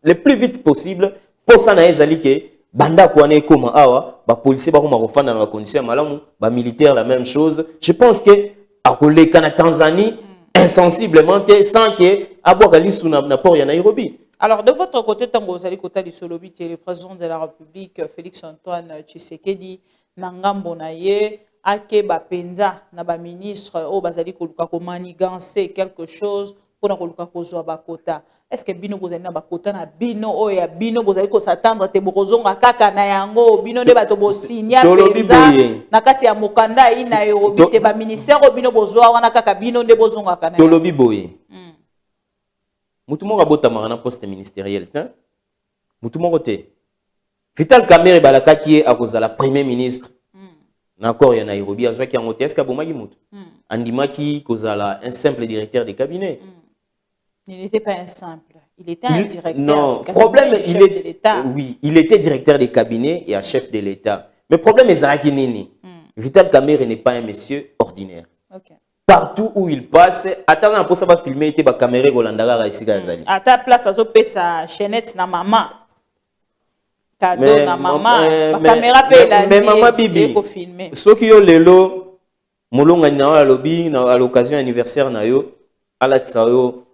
le plus vite possible pour ça na ezali que banda kwane koma awa ba policiers ba koma kofanda na condition malamu ba militaire la même chose je pense que à coller kana Tanzanie insensiblement sans que abwakali suna na port ya Nairobi. Alors de votre côté tango zali kota di solobi le président de la République Félix Antoine Tshisekedi nangambo na ye ake ba penza na ba ministre o bazali koluka ko manigancer quelque chose pour na koluka ko zo ba kota. Est-ce que bino bozali na bakota na bino oya bino bozali ko s'attendre te bokozonga kaka na yango bino de bato bo signer penza na kati ya mokanda yi na Nairobi te ba ministère o bino bozwa wana kaka bino de bozonga kana tolobi boye mutu moko abotama na poste ministériel hein mutu moko te Vital Kamerhe balakaki akozala premier ministre na accord ya Nairobi azwaki yango te est-ce que abomaki mutu andimaki kozala un simple directeur de cabinet. Il n'était pas un simple, il était un directeur. Non, problème, il est de l'État. Oui, il était directeur de cabinet et un chef de l'État. Mais le problème est Zarakinini. Vital Kamerhe n'est pas un monsieur ordinaire. Okay. Partout où il passe, attends, pour ça va filmer, il va caméra Golandara ici Gazali. À ta place, à sa chaînette na maman. Cadeau na maman. Ma caméra paye la mais maman Bibi. Ceux qui ont le lot, molonga na lobby à l'occasion anniversaire na yo, à la tsao.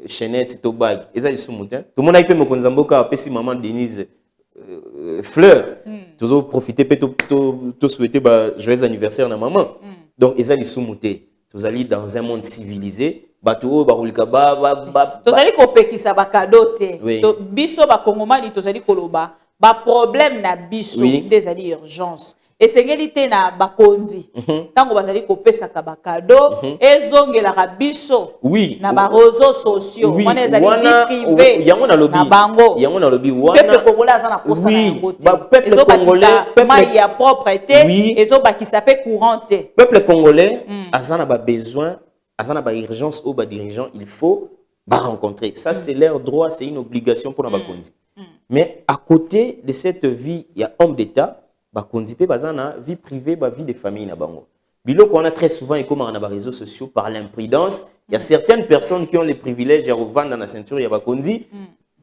Chaînette Tobag et ils sont montés tout le monde a pu me konzamboka apesi maman Denise fleur toujours profiter tout souhaiter joyeux anniversaire na maman donc ils sont montés tous allés dans un monde civilisé bato ba rolika ba tous allés kopekisa ba cadeau te biso ba kongomani tous allés koloba ba problème na biso des allés urgence esengeli te na bakonzi tango bazali kopesaka bakado ezongelaka biso oui na ba réseaux sociaux oui, wana ezali wana, vie privée yango na lobi na bango yango na lobi peuple congolais aza na posa na oui, yango te peuple ezobakisa congolais mai ya propre te oui, ezobakisa pe courant te peuple congolais aza na ba besoin aza na ba urgence au ba dirigeant il faut ba rencontrer ça c'est leur droit c'est une obligation pour na bakonzi mais à côté de cette vie il y a homme d'état bakonzi pe baza na vie privée ba vie de famille na bango biloko wana très souvent et comme on a ba réseaux sociaux par l'imprudence il y a certaines personnes qui ont les privilèges ya revendre dans la ceinture ya bakonzi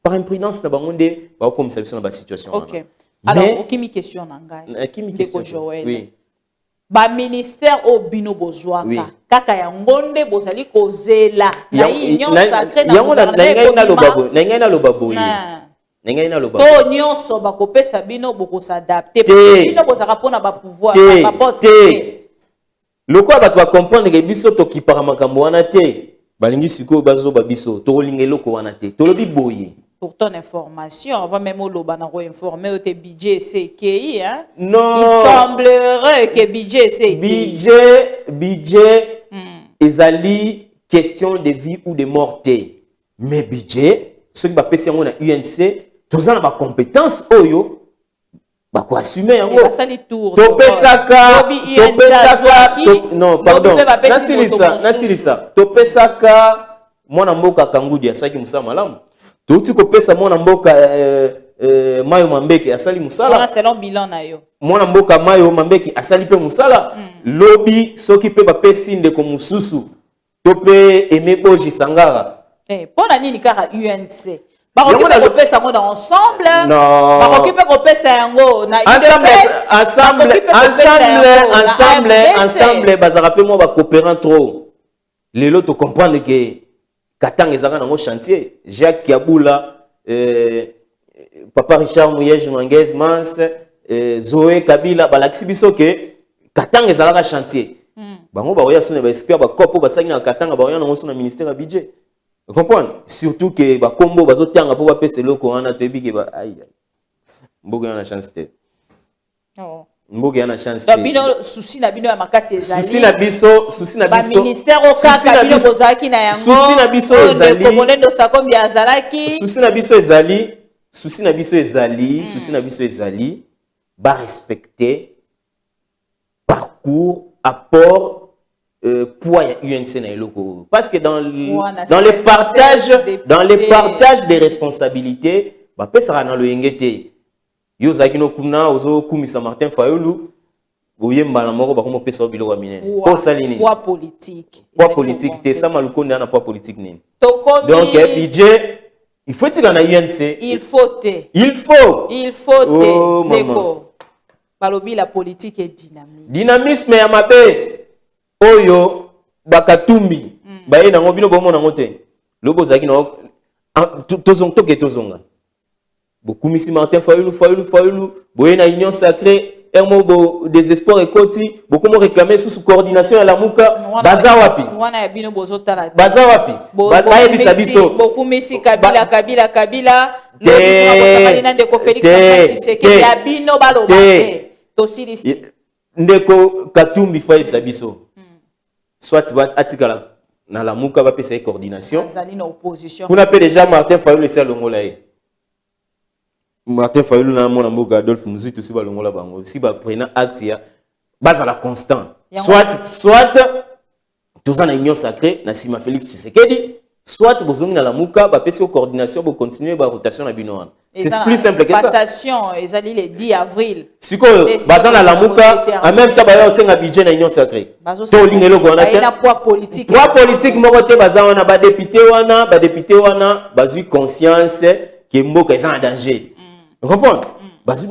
par imprudence na bango nde ba comme ça na ba situation OK alors okimi question na ngai kimi question Joël oui ba ministère au bino bozwaka oui. kaka ya ngonde bozali kozela na union sacrée na yango na ngai na loba boye nengai na loba to nyonso bakopesa bino bokosadapte bino bozaka pona ba pouvoir ba poste loko bato ba comprendre que biso tokipaka makambo wana te balingi sikoyo bazoba biso tokolinga eloko wana te tolobi boye. Pour ton information, on va même au informer au budget CKI. Hein? Non. Il semblerait que budget CKI. Budget, ezali question de vie ou de mort. Mais budget, ceux qui va passer en UNC, tous en a compétence oyo, bah quoi assumer en gros. Ça les tours. Topesaka, non pardon. Nasilisa. Topesaka, moi na mboka kangudi asaki musa malamu. Touti kopesa mwana mboka Mayo Mambeki asali musala. Wana selon bilan na yo. Mwana mboka Mayo Mambeki asali pe musala. Lobby soki pe ba pesi ndeko mususu. To pe Aimé Boji Sangara. Pona nini kaka UNC. Ba okipe kopesa ngo dans ensemble. Non. Ba okipe kopesa yango na ensemble bazaka pe mo ba coopérant trop. Lelo to comprendre que Katang ezanga nango chantier Jacques Kiabula Papa Richard Mouyej Manguez Mans Zoé Kabila balakisi biso ke Katang ezalaka chantier bango ba oya sone ba expert ba kopo basangi na Katanga ba oya nango sona ministère ya budget vous comprenez surtout que ba kombo bazotanga po ba pese loko wana to ebiki ba aïe mbogo yana chance te mbogo yana chance te bino souci na bino ya makasi ezali souci na biso ministère au kaka bino bozaki na yango souci na biso ezali komolendo sakombi azalaki souci na biso ezali ba respecter parcours apport poids ya UNC na eloko parce que dans les partages des responsabilités ba pesa na lo yengete yo zaki no kuna ozo kumisa Martin Fayulu boyemba na moko bakomo pesa biloko minene ko salini poids politique te ça malukonde na poids politique nini donc budget il faut tika na UNC il faut neko balobi la politique est dynamisme ya mabe oyo bakatumbi baye nango bino bomo nango te lobo zaki na tozonga bokumisi Martin Fayulu boye na union sacrée ermo désespoir ekoti bokomo réclamer sous coordination ya lamuka baza wapi wana ya bino bozotala baza wapi bayebisa biso bokumisi kabila lobi bosakali na ndeko Félix Tshisekedi ya bino baloba te tosilisi ndeko Katumbi fa yebisa biso soit atikala na lamuka bapesa coordination azali na opposition kuna pe déjà Martin Fayulu esa longola ye Martin Fayulu na mona mboka Adolphe Muzitu si balongola bango si ba prena acte ya bazala constant soit tous en union sacrée na sima Félix Tshisekedi soit bozongi na lamuka ba pesi coordination bo continuer ba rotation na bino wana c'est plus simple que ça passation ezali le 10 avril siko bazana la lamuka en même temps ba yo senga budget na union sacrée to lingelo ko wana te na poids politique moko te bazana na ba député wana bazui conscience que mboka est en danger. Vous comprenez?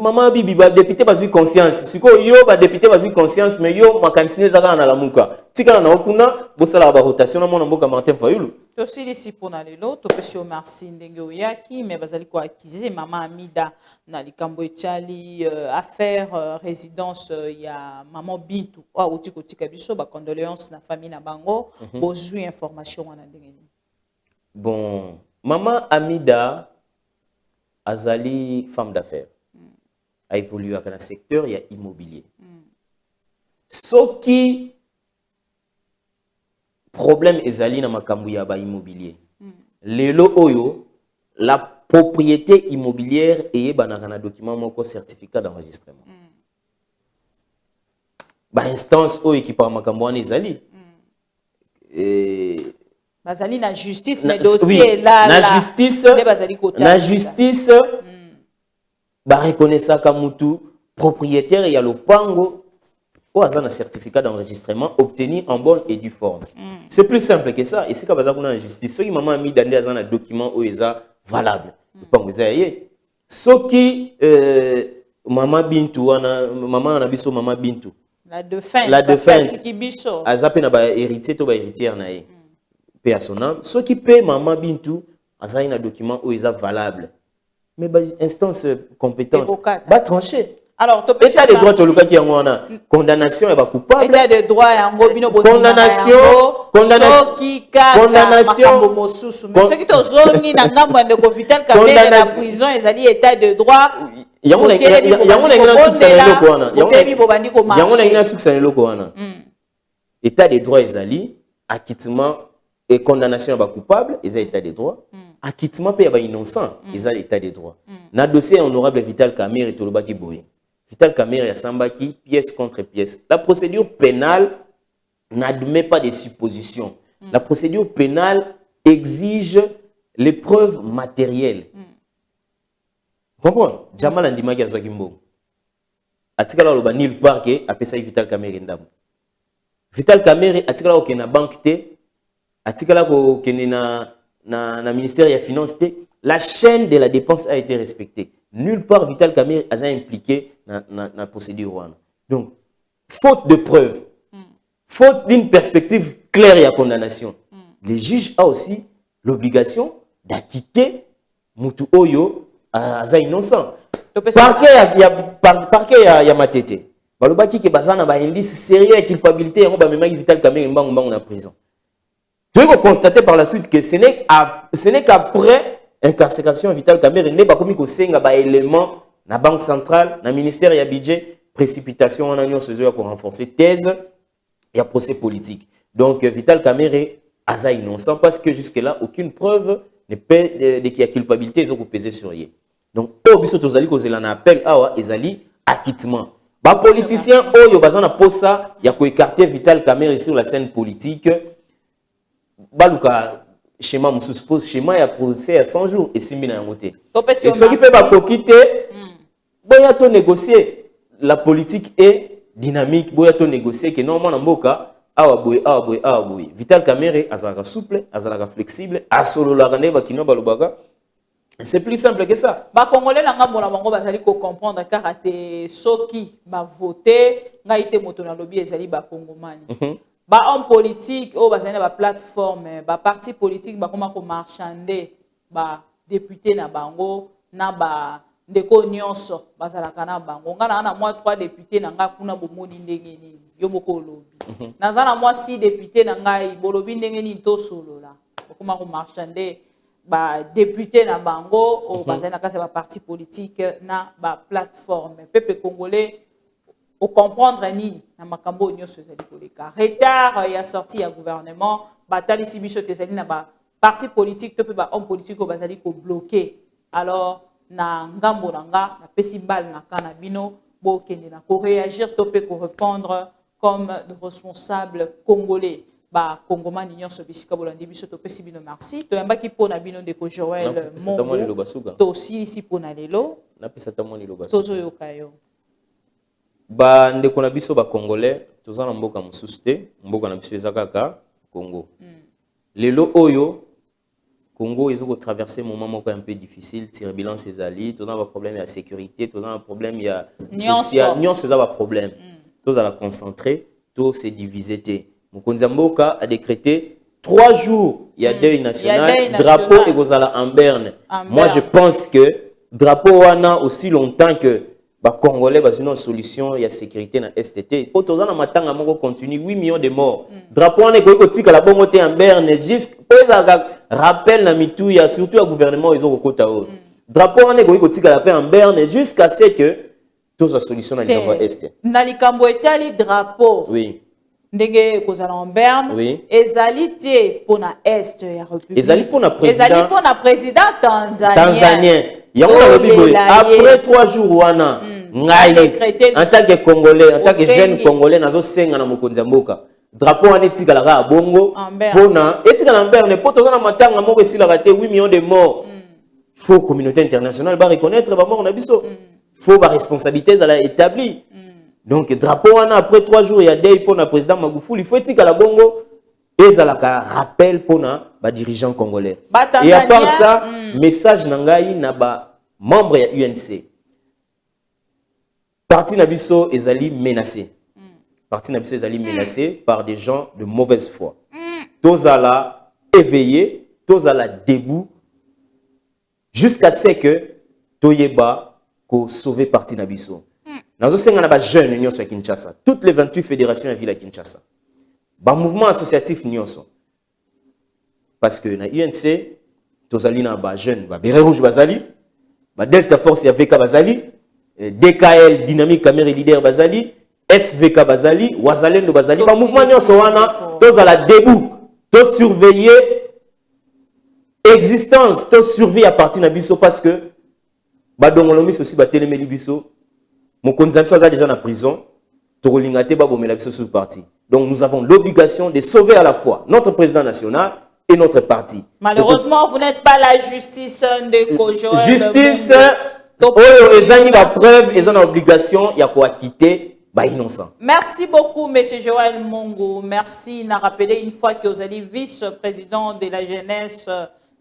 Maman bibi ba député bazui conscience. Siko yo ba député bazui conscience mais yo makantisine zaka na lamuka. Tika na okuna bosala ba rotation na mona mboka Martin Fayulu. To silisi pona lelo to pesi o merci ndenge oyaki mais bazali ko accuser maman Amida na likambo etali affaire résidence ya maman Bintu o utiko tika biso ba condoléances na famille na bango bozui information wana ndenge. Bon, maman Amida azali femme d'affaires. A évolué dans le secteur immobilier. ce qui problème ezali na makambu ya ba immobilier. Lelo oyo la propriété immobilière et banaka na document moko certificat d'enregistrement. Ba instance oyo qui par makambu wana ezali. Bazali na justice mais dossier oui, là na justice na justice ba reconnaître ka mutu propriétaire ya lopango ou a un certificat d'enregistrement obtenu en bonne et due forme. C'est plus simple que ça. Et c'est comme ça qu'on a en justice. Ceux qui maman a mis dans un document où ils sont valables. Ceux qui maman bintu maman a biso maman bintu. La défunte. La défunte. Azape na ba héritier to ba héritière na ye. Paix à son âme. Ceux qui paient maman bintu a un document où ils sont valables. Mais bah, instance compétente va trancher. Alors, état de droit, qui a condamnation et coupable. État de droit, condamnation, condamnation. Mais ce qui te zone ni na ngamba de Vital Kamerhe na prison, ils ont dit état de droit. État de droit, ils ont acquittement et condamnation et coupable, ils ont état de droit. Acquittement peut y innocent, ils ont état de droit. Na dossier honorable Vital Kamerhe et Tolobaki Boye. Vital Kamerhe et Sambaki, pièce contre pièce. La procédure pénale n'admet pas de suppositions. La procédure pénale exige les preuves matérielles. Vous comprenez? Jamal Andima qui a joué Kimbo. Atikala loba nil part que appelle ça Vital Kamerhe ndam. Vital Kamerhe atikala au na banque té, atikala ko na ministère des Finances té. La chaîne de la dépense a été respectée. Nulle part Vital Kamerhe a impliqué dans la procédure. Donc, faute de preuves, faute d'une perspective claire et à condamnation, le juge a aussi l'obligation d'acquitter Mutu Oyo à innocent. Parquet ya matete. Balobaki ke bazana ba indice sérieux et culpabilité ya ba memaki Vital Kamerhe mbangu na prison. Tu peux constater par la suite que ce n'est qu'après incarcération Vital Kamerhe n'est pas comme il senga ba élément na banque centrale na ministère ya budget précipitation en union socio pour renforcer thèse et procès politique. Donc Vital Kamerhe a innocent parce que jusque là aucune preuve ne peut de qu'il y a culpabilité ils ont pesé sur lui. Donc au biso tozali kozela na appel awa ezali acquittement. Ba politicien oyo bazana posa ya ko écarter Vital Kamerhe sur la scène politique. Baluka schéma je suppose schéma ya procès à 100 jours et 6 000 à côté. Et ceux qui peuvent quitter, boya to négocier. La politique est dynamique. Boya to négocier que non, mon mboka awa boy. Vital Kamerhe azalaka souple, azalaka flexible, asolola kane ba kino balobaka. C'est plus simple que ça. Ba Congolais na ngambo na bango bazali ko comprendre karaté soki ba voter ngaite moto na lobby ezali ba Congomani. Ba homme politique o bazali na ba plateforme ba parti politique ba koma ko marchander ba député na bango na ba ndeko nyonso bazalaka na bango ngana na moi 3 députés na nga kuna bomoni ndenge nini yo boko lobby nazana moi 6 députés na ngai bolobi ndenge nini to solola koma ko marchander ba député na bango o bazali na kase ba parti politique na ba plateforme peuple congolais au comprendre nini na makambo nyonso ezali koleka retard ya sorti ya gouvernement batali si biso kezali na ba parti politique to pe ba homme politique bazali ko bloquer alors na ngambo na nga na pesi bal na kana bino bo kende na ko réagir to pe ko répondre comme de responsables congolais ba congomani nyonso bisika bolandi biso to pesi bino merci to yamba ki pona bino de ko Joël Mongo to si ici pona lelo na pesa tamoni lo basuka tozo yokayo ba ndeko na biso ba congolais tozana mboka mususu te mboka na biso ezaka ka Congo. Lelo oyo Congo ils ont traversé un moment un peu difficile, turbulence ezali, tous ont un problème de sécurité, tous ont un problème social, nous avons un problème. Tous à la concentrer, tous se diviser té. Mokonzi mboka a décrété 3 jours, il y a deuil national, drapeau et gozala en berne. Moi je pense que drapeau wana aussi longtemps que ba Congolais ba une solution il y a sécurité na STT. Pour tous en matanga moko continue 8 millions de morts. Drapeau on est ko tika la bongo té en berne juste rappel na mitou ya surtout le gouvernement ils ont kokota o. Drapeau on est ko tika la paix en berne jusqu'à ce que Tous la solution dans le est. Na likambo etali drapeau. Oui. Ndenge kozala en Berne. Oui. Ezali te pona est ya République. Ezali pona président. Ezali pona président tanzanien. Après 3 jours wana. Ngai en tant que Congolais, en tant que jeune Congolais, nazo senga na mokonzi mboka. Drapeau en etika la ga bongo. Pona etika na Berne poto na matanga moko esila raté 8 millions de morts. Faut communauté internationale va reconnaître ba mort na biso. Faut ba responsabilité za la établie. Donc drapeau wana après 3 jours il y a des pour na président Magufuli, il faut etika la bongo et ça la rappel pour na ba dirigeant congolais. Et à part ça, message nangai na ba membre ya UNC. Parti Nabiso ezali menacé. Parti Nabiso ezali menacé par des gens de mauvaise foi. Tozala éveillé, tozala debout jusqu'à ce que toyeba ko sauver Parti Nabiso. Nazo senga na ba jeune nyonso ya Kinshasa, toutes les 28 fédérations ya ville ya Kinshasa. Ba mouvement associatif nyonso. Parce que na UNC tozali na ba jeune, ba Béret Rouge bazali, ba Delta Force ya VK bazali, DKL Dynamique Camere Leader bazali, SVK bazali, Wazalendo bazali, ba mouvement nyonso wana tozala debout, to surveiller existence, to surveiller à partir na biso parce que ba dongolomis aussi ba telemeli biso. Mon consommation est déjà en prison. Donc nous avons l'obligation de sauver à la fois notre président national et notre parti. Malheureusement, vous n'êtes pas la justice de Joël. Justice, ils ont preuve, ils ont l'obligation de quitter les innocents. Merci beaucoup, M. Joël Mongo. Merci. N'a rappelé une fois que vous êtes vice-président de la jeunesse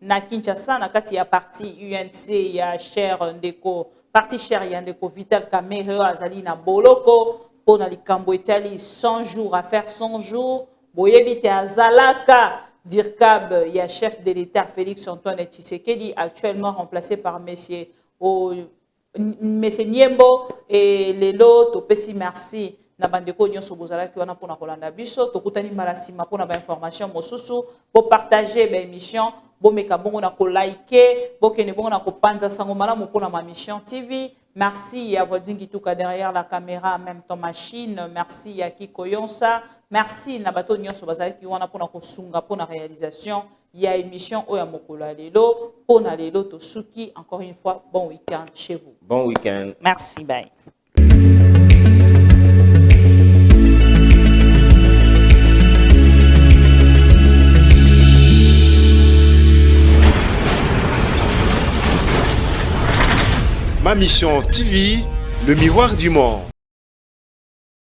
na Kinshasa, na kati ya parti UNC, ya cher Ndeko. Parti cher Yandeko Vital Kamere Azali na Boloko pour na likambo etali 100 jours à faire 100 jours boyebite Azalaka Dirkab ya chef de l'État Félix Antoine Tshisekedi actuellement remplacé par monsieur Niembo et lelo topesi merci na bandeko nyonso bozala ki wana pona kolanda biso tokutani malasima pona ba information mosusu pour partager ba émission bomeka bongo na ko liker bokene bongo na ko panza sango malamu pona ma mission TV. Merci à Vodingi Tuka derrière la caméra en même temps machine. Merci à Kiko Yonsa. Merci na bato nyonso bazala ki wana pona ko sunga pona réalisation ya émission oya mokola lelo pona lelo to suki. Encore une fois bon week-end chez vous. Bon week-end. Merci, bye. Ma mission TV, le miroir du monde.